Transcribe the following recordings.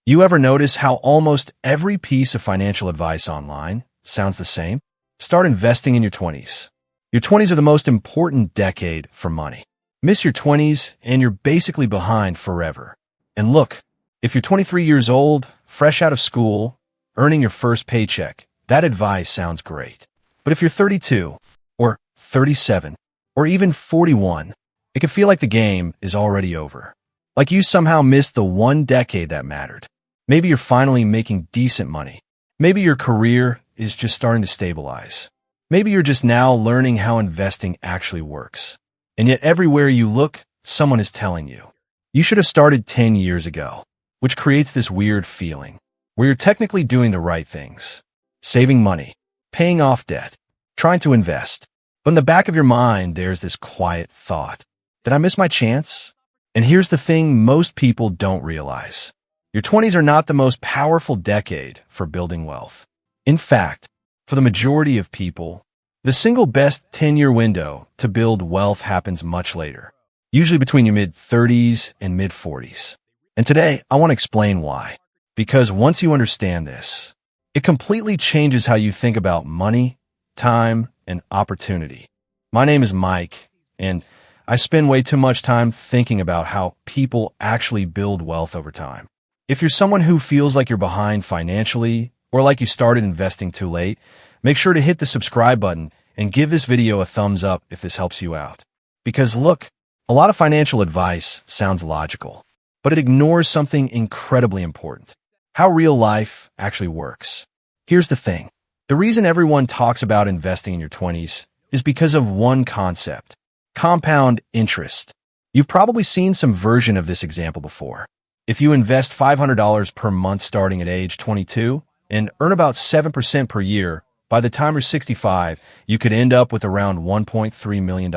You ever notice how almost every piece of financial advice online sounds the same? Start investing in your 20s. Your 20s are the most important decade for money. Miss your 20s and you're basically behind forever. And look, if you're 23 years old, fresh out of school, earning your first paycheck, that advice sounds great. But if you're 32, or 37, or even 41, it can feel like the game is already over. Like you somehow missed the one decade that mattered. Maybe you're finally making decent money. Maybe your career is just starting to stabilize. Maybe you're just now learning how investing actually works. And yet everywhere you look, someone is telling you, you should have started 10 years ago, which creates this weird feeling where you're technically doing the right things, saving money, paying off debt, trying to invest. But in the back of your mind, there's this quiet thought, did I miss my chance? And here's the thing most people don't realize. Your 20s are not the most powerful decade for building wealth. In fact, for the majority of people, the single best 10-year window to build wealth happens much later, usually between your mid-30s and mid-40s. And today, I want to explain why. Because once you understand this, it completely changes how you think about money, time, and opportunity. My name is Mike, and I spend way too much time thinking about how people actually build wealth over time. If you're someone who feels like you're behind financially or like you started investing too late, make sure to hit the subscribe button and give this video a thumbs up if this helps you out. Because look, a lot of financial advice sounds logical, but it ignores something incredibly important: how real life actually works. Here's the thing. The reason everyone talks about investing in your 20s is because of one concept: compound interest. You've probably seen some version of this example before. If you invest $500 per month starting at age 22 and earn about 7% per year, by the time you're 65, you could end up with around $1.3 million.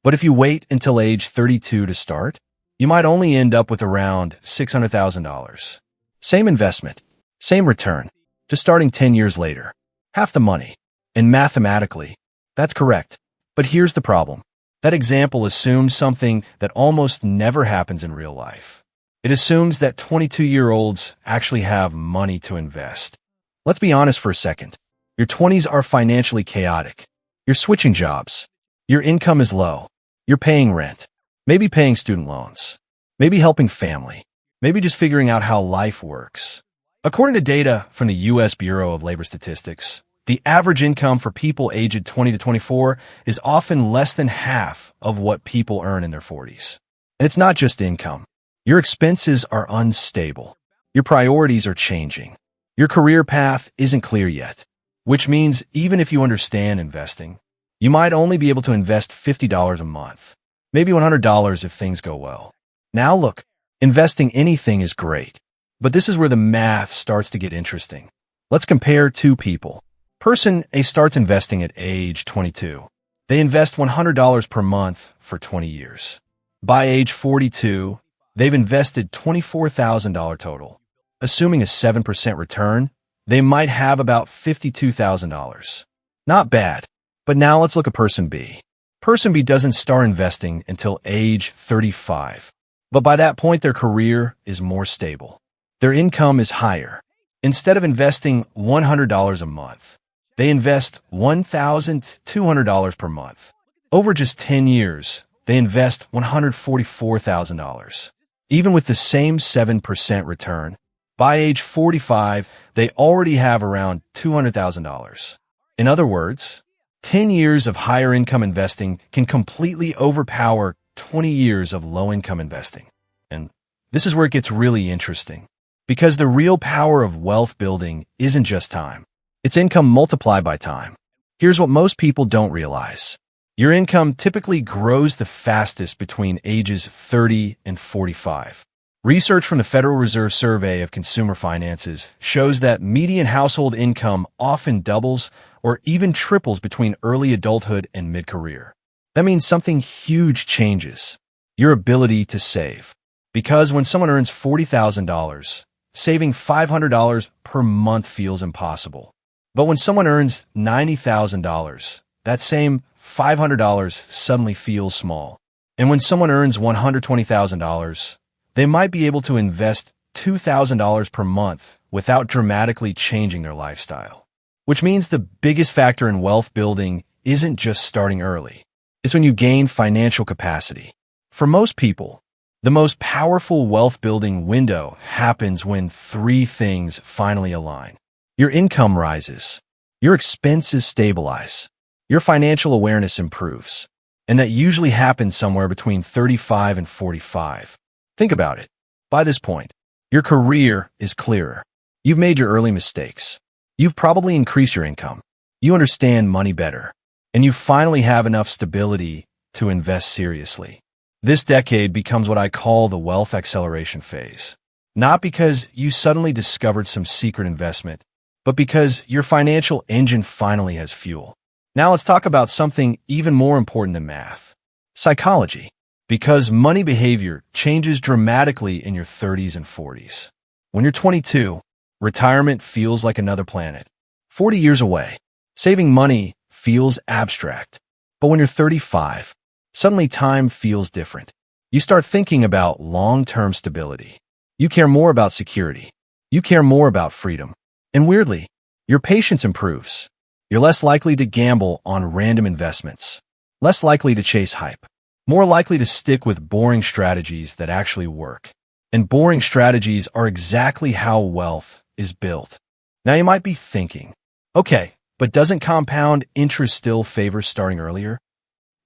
But if you wait until age 32 to start, you might only end up with around $600,000. Same investment, same return, just starting 10 years later. Half the money. And mathematically, that's correct. But here's the problem. That example assumes something that almost never happens in real life. It assumes that 22-year-olds actually have money to invest. Let's be honest for a second. Your 20s are financially chaotic. You're switching jobs. Your income is low. You're paying rent. Maybe paying student loans. Maybe helping family. Maybe just figuring out how life works. According to data from the U.S. Bureau of Labor Statistics, the average income for people aged 20 to 24 is often less than half of what people earn in their 40s. And it's not just income. Your expenses are unstable. Your priorities are changing. Your career path isn't clear yet, which means even if you understand investing, you might only be able to invest $50 a month, maybe $100 if things go well. Now look, investing anything is great, but this is where the math starts to get interesting. Let's compare two people. Person A starts investing at age 22. They invest $100 per month for 20 years. By age 42, they've invested $24,000 total. Assuming a 7% return, they might have about $52,000. Not bad. But now let's look at person B. Person B doesn't start investing until age 35. But by that point, their career is more stable. Their income is higher. Instead of investing $100 a month, they invest $1,200 per month. Over just 10 years, they invest $144,000. Even with the same 7% return, by age 45, they already have around $200,000. In other words, 10 years of higher income investing can completely overpower 20 years of low income investing. And this is where it gets really interesting, because the real power of wealth building isn't just time. It's income multiplied by time. Here's what most people don't realize. Your income typically grows the fastest between ages 30 and 45. Research from the Federal Reserve Survey of Consumer Finances shows that median household income often doubles or even triples between early adulthood and mid-career. That means something huge changes: your ability to save. Because when someone earns $40,000, saving $500 per month feels impossible. But when someone earns $90,000, that same $500 suddenly feels small. And when someone earns $120,000, they might be able to invest $2,000 per month without dramatically changing their lifestyle. Which means the biggest factor in wealth building isn't just starting early. It's when you gain financial capacity. For most people, the most powerful wealth building window happens when three things finally align. Your income rises, your expenses stabilize, your financial awareness improves. And that usually happens somewhere between 35 and 45. Think about it. By this point, your career is clearer. You've made your early mistakes. You've probably increased your income. You understand money better. And you finally have enough stability to invest seriously. This decade becomes what I call the wealth acceleration phase. Not because you suddenly discovered some secret investment, but because your financial engine finally has fuel. Now let's talk about something even more important than math. Psychology. Because money behavior changes dramatically in your 30s and 40s. When you're 22, retirement feels like another planet. 40 years away, saving money feels abstract. But when you're 35, suddenly time feels different. You start thinking about long-term stability. You care more about security. You care more about freedom. And weirdly, your patience improves. You're less likely to gamble on random investments, less likely to chase hype, more likely to stick with boring strategies that actually work. And boring strategies are exactly how wealth is built. Now you might be thinking, okay, but doesn't compound interest still favor starting earlier?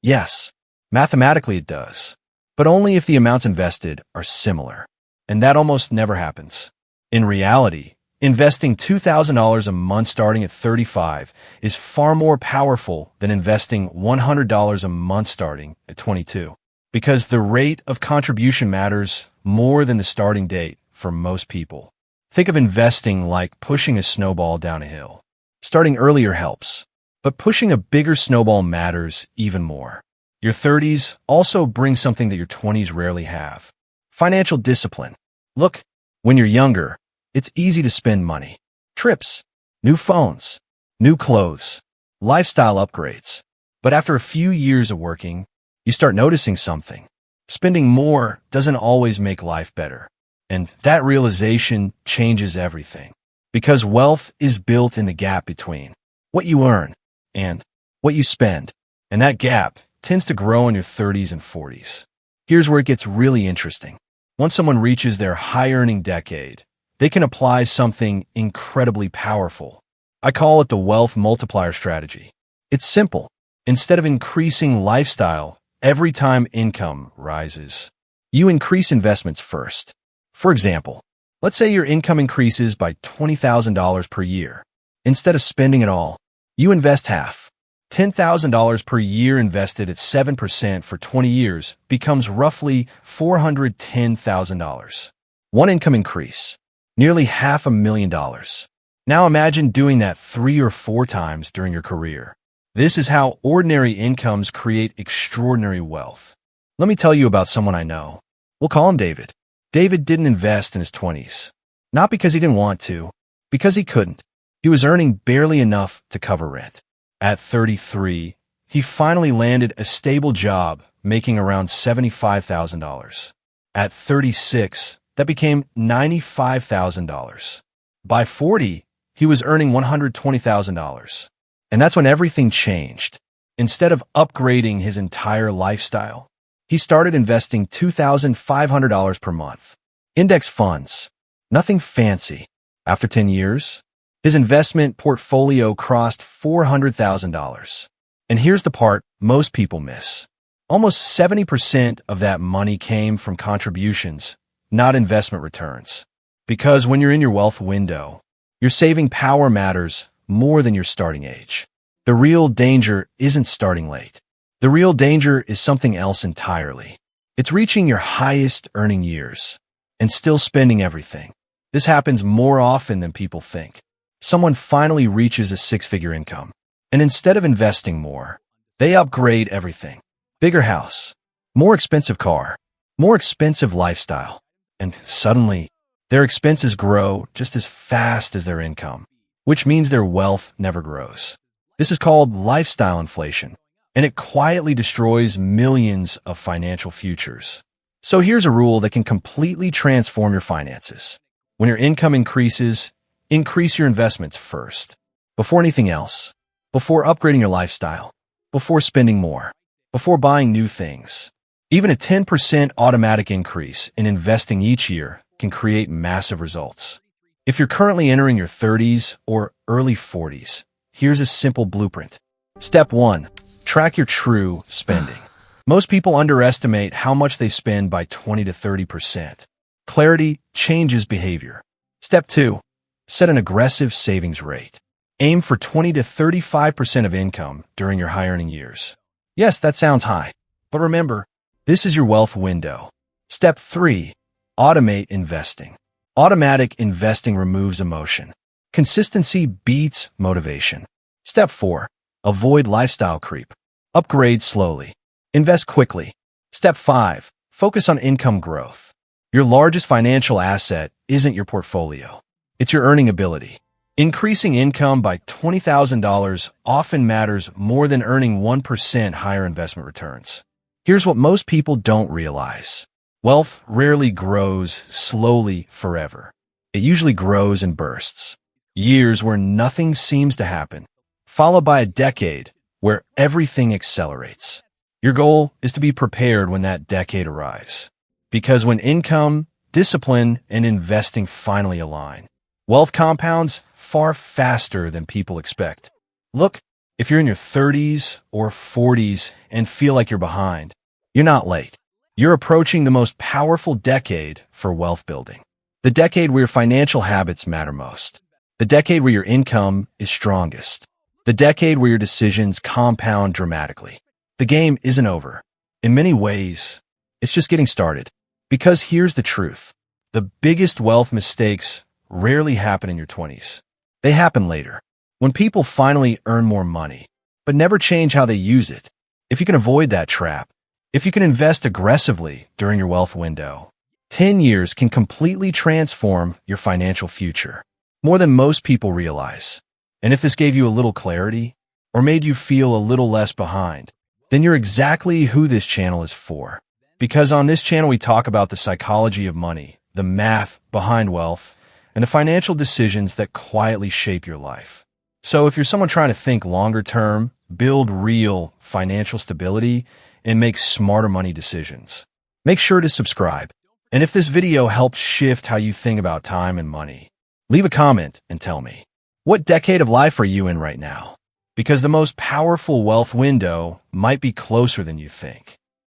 Yes, mathematically it does, but only if the amounts invested are similar. And that almost never happens. In reality, investing $2,000 a month starting at 35 is far more powerful than investing $100 a month starting at 22, because the rate of contribution matters more than the starting date for most people. Think of investing like pushing a snowball down a hill. Starting earlier helps, but pushing a bigger snowball matters even more. Your 30s also bring something that your 20s rarely have: financial discipline. Look, when you're younger, it's easy to spend money. Trips, new phones, new clothes, lifestyle upgrades. But after a few years of working, you start noticing something. Spending more doesn't always make life better. And that realization changes everything. Because wealth is built in the gap between what you earn and what you spend. And that gap tends to grow in your 30s and 40s. Here's where it gets really interesting. Once someone reaches their high-earning decade, they can apply something incredibly powerful. I call it the wealth multiplier strategy. It's simple. Instead of increasing lifestyle every time income rises, you increase investments first. For example, let's say your income increases by $20,000 per year. Instead of spending it all, you invest half. $10,000 per year invested at 7% for 20 years becomes roughly $410,000. One income increase. Nearly $500,000. Now imagine doing that 3 or 4 times during your career. This is how ordinary incomes create extraordinary wealth. Let me tell you about someone I know. We'll call him David. David didn't invest in his 20s. Not because he didn't want to, because he couldn't. He was earning barely enough to cover rent. At 33, he finally landed a stable job making around $75,000. At 36, that became $95,000. By 40, he was earning $120,000. And that's when everything changed. Instead of upgrading his entire lifestyle, he started investing $2,500 per month. Index funds. Nothing fancy. After 10 years, his investment portfolio crossed $400,000. And here's the part most people miss. Almost 70% of that money came from contributions, not investment returns. Because when you're in your wealth window, your saving power matters more than your starting age. The real danger isn't starting late. The real danger is something else entirely. It's reaching your highest earning years and still spending everything. This happens more often than people think. Someone finally reaches a 6-figure income, and instead of investing more, they upgrade everything. Bigger house, more expensive car, more expensive lifestyle. And suddenly, their expenses grow just as fast as their income, which means their wealth never grows. This is called lifestyle inflation, and it quietly destroys millions of financial futures. So here's a rule that can completely transform your finances. When your income increases, increase your investments first. Before anything else. Before upgrading your lifestyle. Before spending more. Before buying new things. Even a 10% automatic increase in investing each year can create massive results. If you're currently entering your 30s or early 40s, here's a simple blueprint. Step 1. Track your true spending. Most people underestimate how much they spend by 20 to 30%. Clarity changes behavior. Step 2. Set an aggressive savings rate. Aim for 20 to 35% of income during your high-earning years. Yes, that sounds high, but remember, this is your wealth window. Step 3. Automate investing. Automatic investing removes emotion. Consistency beats motivation. Step 4. Avoid lifestyle creep. Upgrade slowly. Invest quickly. Step 5. Focus on income growth. Your largest financial asset isn't your portfolio. It's your earning ability. Increasing income by $20,000 often matters more than earning 1% higher investment returns. Here's what most people don't realize. Wealth rarely grows slowly forever. It usually grows in bursts. Years where nothing seems to happen, followed by a decade where everything accelerates. Your goal is to be prepared when that decade arrives. Because when income, discipline, and investing finally align, wealth compounds far faster than people expect. Look, if you're in your 30s or 40s and feel like you're behind, you're not late. You're approaching the most powerful decade for wealth building. The decade where your financial habits matter most. The decade where your income is strongest. The decade where your decisions compound dramatically. The game isn't over. In many ways, it's just getting started. Because here's the truth. The biggest wealth mistakes rarely happen in your 20s. They happen later, when people finally earn more money, but never change how they use it. If you can avoid that trap, if you can invest aggressively during your wealth window, 10 years can completely transform your financial future, more than most people realize. And if this gave you a little clarity, or made you feel a little less behind, then you're exactly who this channel is for. Because on this channel we talk about the psychology of money, the math behind wealth, and the financial decisions that quietly shape your life. So if you're someone trying to think longer term, build real financial stability, and make smarter money decisions, make sure to subscribe. And if this video helps shift how you think about time and money, leave a comment and tell me, what decade of life are you in right now? Because the most powerful wealth window might be closer than you think.